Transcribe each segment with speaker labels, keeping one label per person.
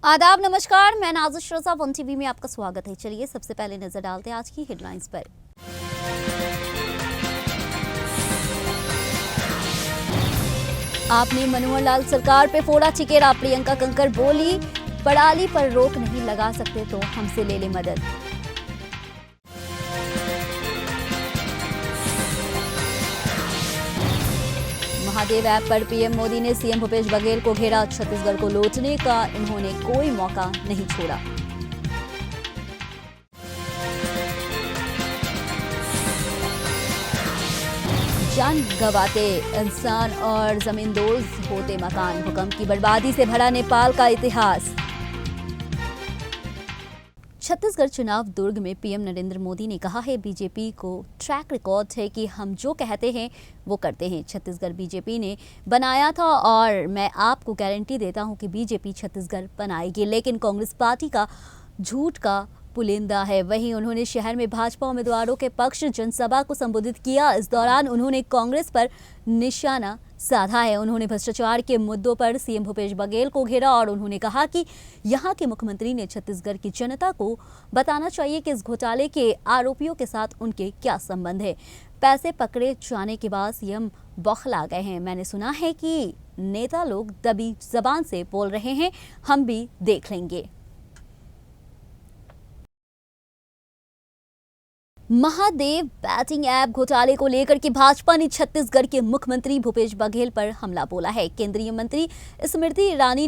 Speaker 1: आदाब, नमस्कार। मैं नाज़िश रज़ा, वन टीवी में आपका स्वागत है। चलिए सबसे पहले नजर डालते हैं आज की हेडलाइंस पर। आपने मनोहर लाल सरकार पे फोड़ा चिकेरा, प्रियंका कंकर बोली पड़ाली पर रोक नहीं लगा सकते तो हमसे ले ले मदद। महादेव ऐप पर पीएम मोदी ने सीएम भूपेश बघेल को घेरा, छत्तीसगढ़ को लौटने का इन्होंने कोई मौका नहीं छोड़ा। जान गंवाते इंसान और जमींदोज होते मकान, भूकंप की बर्बादी से भरा नेपाल का इतिहास। छत्तीसगढ़ चुनाव दुर्ग में पीएम नरेंद्र मोदी ने कहा है, बीजेपी को ट्रैक रिकॉर्ड है कि हम जो कहते हैं वो करते हैं। छत्तीसगढ़ बीजेपी ने बनाया था और मैं आपको गारंटी देता हूं कि बीजेपी छत्तीसगढ़ बनाएगी, लेकिन कांग्रेस पार्टी का झूठ का पुलिंदा है। वहीं उन्होंने शहर में भाजपा उम्मीदवारों के पक्ष जनसभा को संबोधित किया। इस दौरान उन्होंने कांग्रेस पर निशाना साधा है। उन्होंने भ्रष्टाचार के मुद्दों पर सीएम भूपेश बघेल को घेरा और उन्होंने कहा कि यहां के मुख्यमंत्री ने छत्तीसगढ़ की जनता को बताना चाहिए कि इस घोटाले के आरोपियों के साथ उनके क्या संबंध है। पैसे पकड़े जाने के बाद सीएम बौखला गए हैं। मैंने सुना है कि नेता लोग दबी जबान से बोल रहे हैं, हम भी देख लेंगे। महादेव बैटिंग ऐप घोटाले को लेकर के भाजपा ने छत्तीसगढ़ के मुख्यमंत्री भूपेश बघेल पर हमला बोला है। केंद्रीय मंत्री स्मृति ईरानी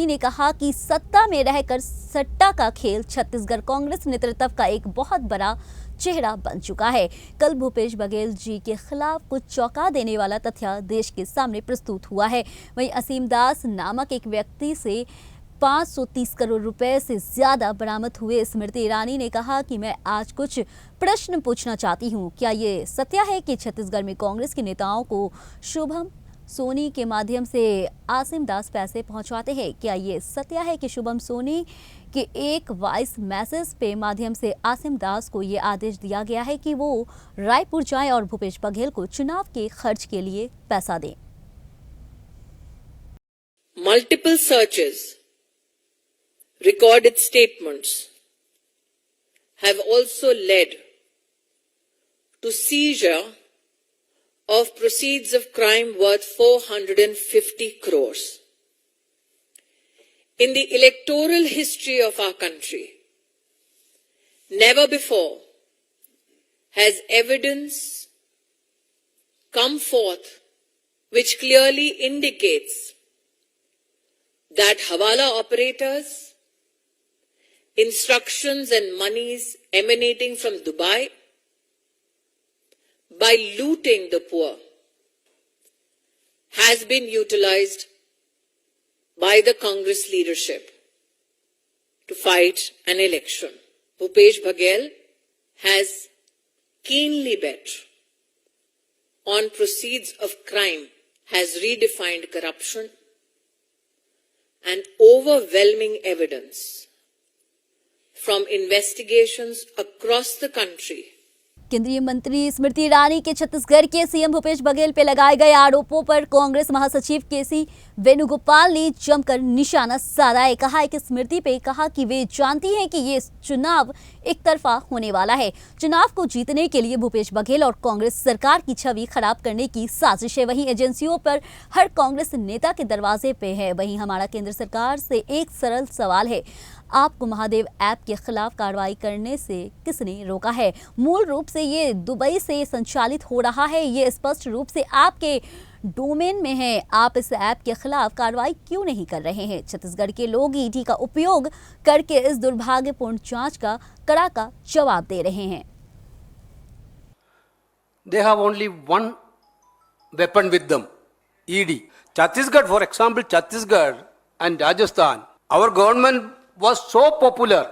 Speaker 1: ने कहा कि सत्ता में रहकर सट्टा का खेल छत्तीसगढ़ कांग्रेस नेतृत्व का एक बहुत बड़ा चेहरा बन चुका है। कल भूपेश बघेल जी के खिलाफ कुछ चौंका देने वाला तथ्य देश के सामने प्रस्तुत हुआ है। वहीं असीम दास नामक एक व्यक्ति से 530 करोड़ रुपए से ज्यादा बरामद हुए। स्मृति ईरानी ने कहा कि मैं आज कुछ प्रश्न पूछना चाहती हूं। क्या ये सत्य है कि छत्तीसगढ़ में कांग्रेस के नेताओं को शुभम सोनी के माध्यम से आसिम दास पैसे पहुंचाते हैं? क्या ये सत्य है कि शुभम सोनी के एक वॉइस मैसेज पे माध्यम से आसिम दास को ये आदेश दिया गया है कि वो रायपुर जाएं और भूपेश बघेल को चुनाव के खर्च के लिए पैसा दें?
Speaker 2: Multiple searches, recorded statements have also led to seizure of proceeds of crime worth 450 crores. In the electoral history of our country, never before has evidence come forth which clearly indicates that Hawala operators, instructions and monies emanating from Dubai by looting the poor has been utilized by the Congress leadership to fight an election. Bhupesh Bघेल has keenly bet on proceeds of crime, has redefined corruption, and overwhelming evidence from investigations across the country.
Speaker 1: केंद्रीय मंत्री स्मृति ईरानी के छत्तीसगढ़ के CM Bhupesh Baghel पे लगाए गए आरोपों पर कांग्रेस महासचिव केसी वेणुगोपाल ने जमकर निशाना साधा है। कहा है कि स्मृति पे कहा कि वे जानती हैं कि ये चुनाव एक तरफा होने वाला है। चुनाव को जीतने के लिए भूपेश बघेल और कांग्रेस सरकार की छवि खराब करने की साजिश है। वहीं एजेंसियों पर हर कांग्रेस नेता के दरवाजे पे है। वहीं हमारा केंद्र सरकार से एक सरल सवाल है, आपको महादेव ऐप के खिलाफ कार्रवाई करने से किसने रोका है? मूल रूप से ये दुबई से संचालित हो रहा है, ये स्पष्ट रूप से आपके डोमेन में है। आप इस ऐप के खिलाफ कार्रवाई क्यों नहीं कर रहे हैं? छत्तीसगढ़ के लोग ईडी का उपयोग करके इस दुर्भाग्यपूर्ण जांच का कड़ा जवाब दे रहे हैं।
Speaker 3: They have only one weapon with them, ED. Chhattisgarh, for example, Chhattisgarh and Rajasthan, our government was so popular.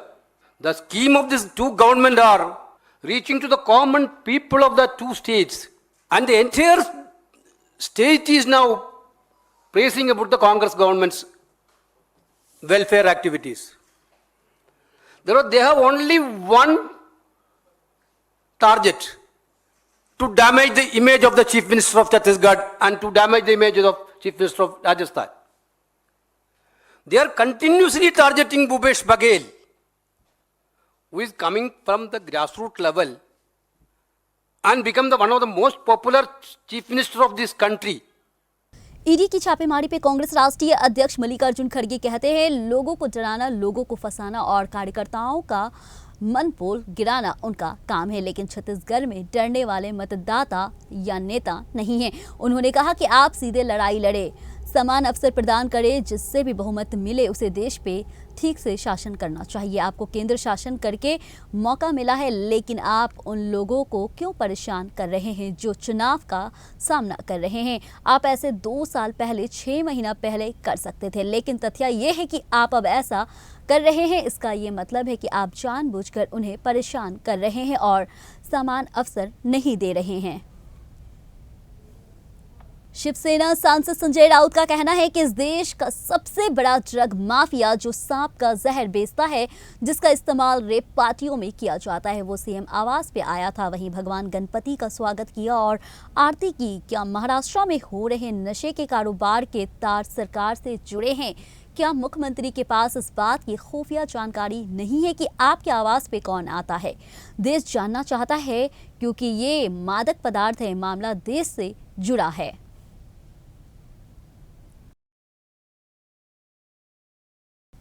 Speaker 3: The scheme of these two governments are reaching to the common people of the two states, and the entire state is now praising about the Congress government's welfare activities. They have only one target: to damage the image of the Chief Minister of Chhattisgarh and to damage the image of Chief Minister of Rajasthan. They are continuously targeting Bhupesh Baghel, who is coming from the grassroots level and become one of the most popular chief minister of this country.
Speaker 1: ED की छापेमारी पे कांग्रेस राष्ट्रीय अध्यक्ष मल्लिकार्जुन खड़गे कहते हैं लोगों को डराना, लोगों को फंसाना और कार्यकर्ताओं का मनपोल गिराना उनका काम है, लेकिन छत्तीसगढ़ में डरने वाले मतदाता या नेता नहीं हैं। उन्होंने कहा कि आप सीधे लड़ाई लड़े, समान अवसर प्रदान करें, जिससे भी बहुमत मिले उसे देश पे ठीक से शासन करना चाहिए। आपको केंद्र शासन करके मौका मिला है, लेकिन आप उन लोगों को क्यों परेशान कर रहे हैं जो चुनाव का सामना कर रहे हैं? आप ऐसे 2 साल पहले, 6 महीना पहले कर सकते थे, लेकिन तथ्य ये है कि आप अब ऐसा कर रहे हैं। इसका ये मतलब है कि आप जानबूझकर उन्हें परेशान कर रहे हैं और समान अवसर नहीं दे रहे हैं। शिवसेना सांसद संजय राउत का कहना है कि इस देश का सबसे बड़ा ड्रग माफिया जो सांप का जहर बेचता है, जिसका इस्तेमाल रेप पार्टियों में किया जाता है, वो सीएम आवास पे आया था। वहीं भगवान गणपति का स्वागत किया और आरती की। क्या महाराष्ट्र में हो रहे नशे के कारोबार के तार सरकार से जुड़े हैं? क्या मुख्यमंत्री के पास इस बात की खुफिया जानकारी नहीं है कि आपके आवास पे कौन आता है? देश जानना चाहता है, क्योंकि ये मादक पदार्थ है, मामला देश से जुड़ा है।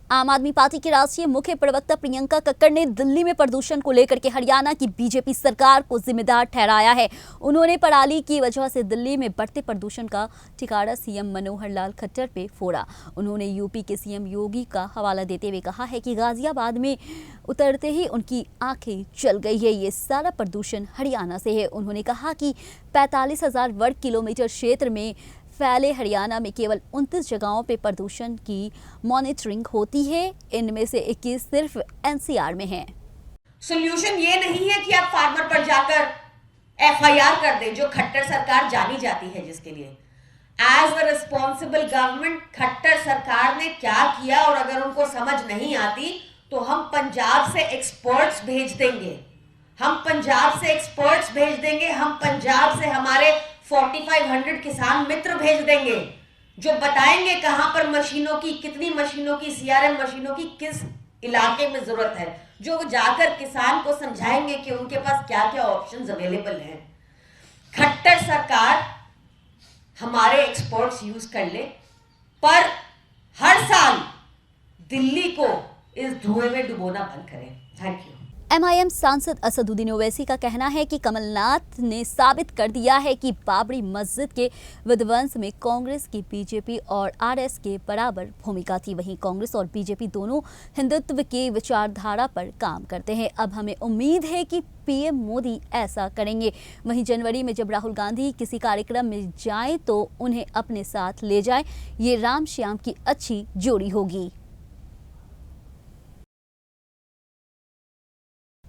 Speaker 1: आम आदमी पार्टी की राष्ट्रीय मुख्य प्रवक्ता प्रियंका कक्कड़ ने दिल्ली में प्रदूषण को लेकर के हरियाणा की बीजेपी सरकार को जिम्मेदार ठहराया है। उन्होंने पराली की वजह से दिल्ली में बढ़ते प्रदूषण का ठिकाना सीएम मनोहर लाल खट्टर पे फोड़ा। उन्होंने यूपी के सीएम योगी का हवाला देते हुए कहा है कि गाजियाबाद में उतरते ही उनकी आंखें चल गई है, ये सारा प्रदूषण हरियाणा से है। उन्होंने कहा कि 45,000 वर्ग किलोमीटर क्षेत्र में फैले हरियाणा में केवल 29 जगहों पे प्रदूषण की मॉनिटरिंग होती है, इनमें से 21 सिर्फ एनसीआर में है।
Speaker 4: सोल्यूशन ये नहीं है कि आप फार्मर पर जाकर एफआईआर कर दें, जो खट्टर सरकार जानी जाती है जिसके लिए। As a responsible government Khattar सरकार ने क्या किया, और अगर उनको समझ नहीं आती तो हम पंजाब से एक्सपर्ट्स भेज देंगे। हम पंजाब से एक्सपर्ट्स भेज देंगे, हम पंजाब से हमारे 4500 किसान मित्र भेज देंगे, जो बताएंगे कहां पर मशीनों की, कितनी मशीनों की, सीआरएम मशीनों की किस इलाके में जरूरत है, जो जाकर किसान को समझाएंगे कि उनके पास क्या क्या ऑप्शंस अवेलेबल हैं। खट्टर सरकार हमारे एक्सपर्ट्स यूज कर ले, पर हर साल दिल्ली को इस धुएं में डुबोना बंद करें। Thank you.
Speaker 1: एमआईएम सांसद असदुद्दीन ओवैसी का कहना है कि कमलनाथ ने साबित कर दिया है कि बाबरी मस्जिद के विध्वंस में कांग्रेस की बीजेपी और आरएस के बराबर भूमिका थी। वहीं कांग्रेस और बीजेपी दोनों हिंदुत्व की विचारधारा पर काम करते हैं। अब हमें उम्मीद है कि पीएम मोदी ऐसा करेंगे। वहीं जनवरी में जब राहुल गांधी किसी कार्यक्रम में जाएं तो उन्हें अपने साथ ले जाएं। ये राम श्याम की अच्छी जोड़ी होगी।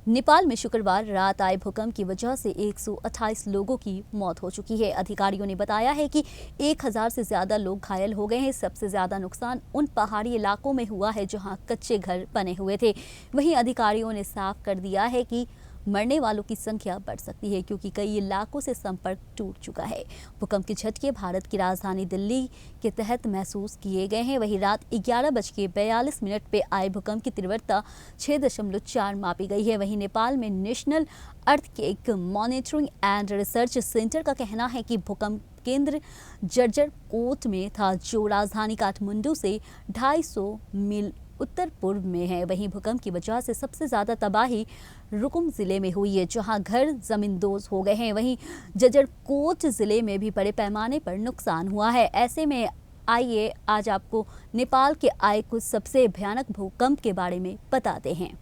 Speaker 1: नेपाल में शुक्रवार रात आए भूकंप की वजह से 128 लोगों की मौत हो चुकी है। अधिकारियों ने बताया है कि 1000 से ज्यादा लोग घायल हो गए हैं। सबसे ज्यादा नुकसान उन पहाड़ी इलाकों में हुआ है जहां कच्चे घर बने हुए थे। वहीं अधिकारियों ने साफ कर दिया है कि मरने वालों की संख्या बढ़ सकती है, क्योंकि कई इलाकों से संपर्क टूट चुका है। भूकंप के झटके भारत की राजधानी दिल्ली के तहत महसूस किए गए हैं। वहीं रात 11:42 पे आए भूकंप की तीव्रता 6.4 मापी गई है। वहीं नेपाल में national earthquake monitoring and research centre का कहना है कि भूकंप केंद्र जर्जर कोट में था, जो राजधानी काठमांडू से 250 मील उत्तर पूर्व में है। वहीं भूकंप की वजह से सबसे ज्यादा तबाही रुकुम जिले में हुई है, जहां घर जमींदोज हो गए हैं। वहीं जजरकोट जिले में भी बड़े पैमाने पर नुकसान हुआ है। ऐसे में आइए आज आपको नेपाल के आए कुछ सबसे भयानक भूकंप के बारे में बताते हैं।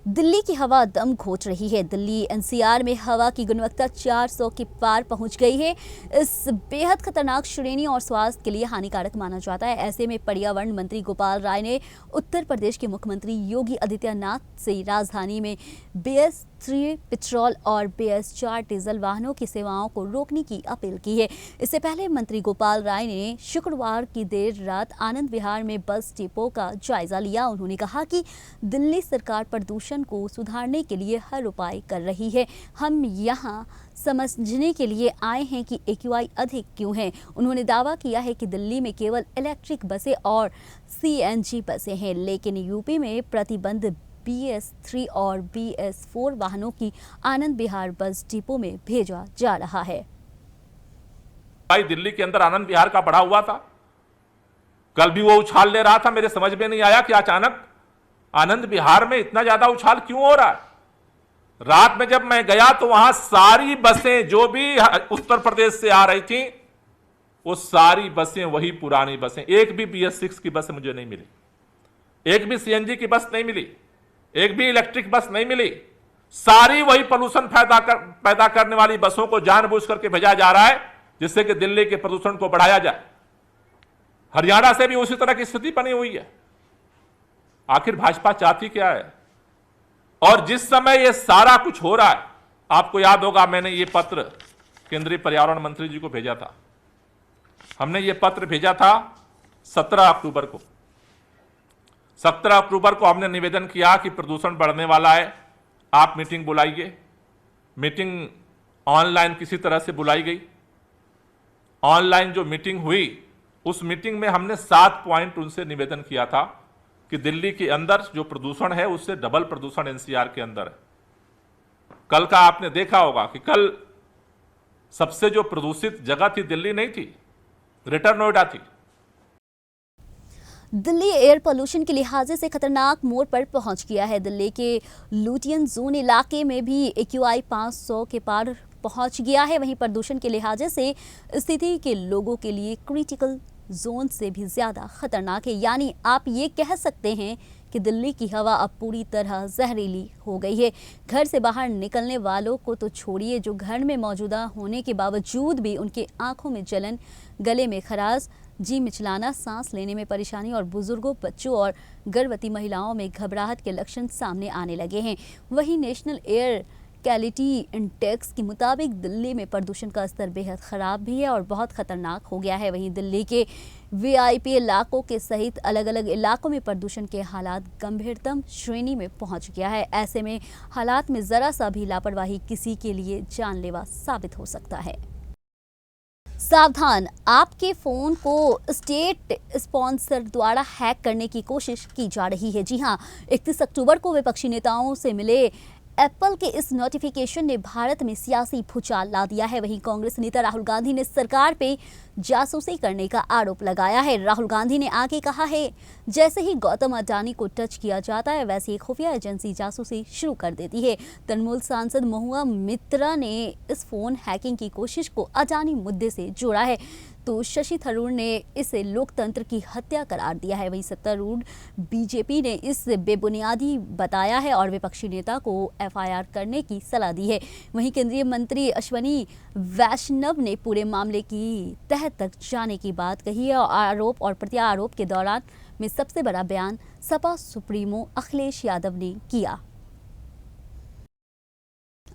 Speaker 1: दिल्ली की हवा दम घोंट रही है। दिल्ली एनसीआर में हवा की गुणवत्ता 400 के पार पहुंच गई है। इस बेहद खतरनाक श्रेणी और स्वास्थ्य के लिए हानिकारक माना जाता है। ऐसे में पर्यावरण मंत्री गोपाल राय ने उत्तर प्रदेश के मुख्यमंत्री योगी आदित्यनाथ से राजधानी में BS3 पेट्रोल और BS4 डीजल वाहनों की सेवाओं को रोकने की अपील की है। इससे पहले मंत्री गोपाल राय ने शुक्रवार की देर रात आनंद विहार में बस डिपो का जायजा लिया। उन्होंने कहा कि दिल्ली सरकार प्रदूषण प्रदूषण को सुधारने के लिए हर उपाय कर रही है। हम यहाँ समझने के लिए आए हैं कि AQI अधिक क्यों है। उन्होंने दावा किया है कि दिल्ली में केवल इलेक्ट्रिक बसें और CNG बसें हैं, लेकिन यूपी में प्रतिबंध BS3 और BS4 वाहनों की आनंद विहार बस डिपो में भेजा जा रहा है।
Speaker 5: भाई दिल्ली के अंदर आनंद विहार का बढ़ा हुआ था, कल भी वो उछाल ले रहा था। मेरे समझ में नहीं आया कि अचानक आनंद विहार में इतना ज्यादा उछाल क्यों हो रहा है। रात में जब मैं गया तो वहां सारी बसें जो भी उत्तर प्रदेश से आ रही थी, वो सारी बसें वही पुरानी बसें। एक भी BS6 की बस मुझे नहीं मिली, एक भी CNG की बस नहीं मिली, एक भी इलेक्ट्रिक बस नहीं मिली। सारी वही पोल्यूशन पैदा करने वाली बसों को जानबूझ करके भेजा जा रहा है, जिससे कि दिल्ली के प्रदूषण को बढ़ाया जाए। हरियाणा से भी उसी तरह की स्थिति बनी हुई है। आखिर भाजपा चाहती क्या है? और जिस समय ये सारा कुछ हो रहा है, आपको याद होगा मैंने ये पत्र केंद्रीय पर्यावरण मंत्री जी को भेजा था। हमने ये पत्र भेजा था 17 अक्टूबर को। 17 अक्टूबर को हमने निवेदन किया कि प्रदूषण बढ़ने वाला है, आप मीटिंग बुलाइए। मीटिंग ऑनलाइन किसी तरह से बुलाई गई। ऑनलाइन जो मीटिंग हुई, उस मीटिंग में हमने 7 पॉइंट उनसे निवेदन किया था कि दिल्ली के अंदर जो प्रदूषण है उससे डबल प्रदूषण NCR के अंदर है। कल का आपने देखा होगा कि कल सबसे जो प्रदूषित जगह थी दिल्ली नहीं थी, ग्रेटर नोएडा थी।
Speaker 1: दिल्ली एयर पोल्यूशन के लिहाज से खतरनाक मोड़ पर पहुंच गया है। दिल्ली के लुटियन जोन इलाके में भी AQI 500 के पार पहुंच गया है। वहीं प्रदूषण के लिहाज से स्थिति के लोगों के लिए क्रिटिकल जोन से भी ज़्यादा खतरनाक है। यानी आप ये कह सकते हैं कि दिल्ली की हवा अब पूरी तरह जहरीली हो गई है। घर से बाहर निकलने वालों को तो छोड़िए, जो घर में मौजूदा होने के बावजूद भी उनके आंखों में जलन, गले में खराश, जी मिचलाना, सांस लेने में परेशानी और बुजुर्गों, बच्चों और गर्भवती महिलाओं में घबराहट के लक्षण सामने आने लगे हैं। वहीं नेशनल एयर क्वालिटी इंडेक्स के मुताबिक दिल्ली में प्रदूषण का स्तर बेहद ख़राब भी है और बहुत ख़तरनाक हो गया है। वहीं दिल्ली के VIP इलाकों के सहित अलग अलग इलाकों में प्रदूषण के हालात गंभीरतम श्रेणी में पहुंच गया है। ऐसे में हालात में ज़रा सा भी लापरवाही किसी के लिए जानलेवा साबित हो सकता है। सावधान, आपके फ़ोन को स्टेट स्पॉन्सर द्वारा हैक करने की कोशिश की जा रही है। जी हाँ, 31 अक्टूबर को विपक्षी नेताओं से मिले एप्पल के इस नोटिफिकेशन ने भारत में सियासी भूचाल ला दिया है। वहीं कांग्रेस नेता राहुल गांधी ने सरकार पे जासूसी करने का आरोप लगाया है। राहुल गांधी ने आगे कहा है, जैसे ही गौतम अडानी को टच किया जाता है, वैसे ही खुफिया एजेंसी जासूसी शुरू कर देती है। तृणमूल सांसद महुआ मित्रा ने इस फोन हैकिंग की कोशिश को अडानी मुद्दे से जोड़ा है, तो शशि थरूर ने इसे लोकतंत्र की हत्या करार दिया है। वहीं सत्तारूढ़ BJP ने इसे बेबुनियादी बताया है और विपक्षी नेता को FIR करने की सलाह दी है। वहीं केंद्रीय मंत्री अश्विनी वैष्णव ने पूरे मामले की तह तक जाने की बात कही है और आरोप और प्रत्यारोप के दौरान में सबसे बड़ा बयान सपा सुप्रीमो अखिलेश यादव ने किया।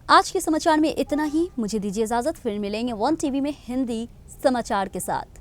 Speaker 1: आज के समाचार में इतना ही। मुझे दीजिए इजाजत, फिर मिलेंगे 1 TV में हिंदी समाचार के साथ।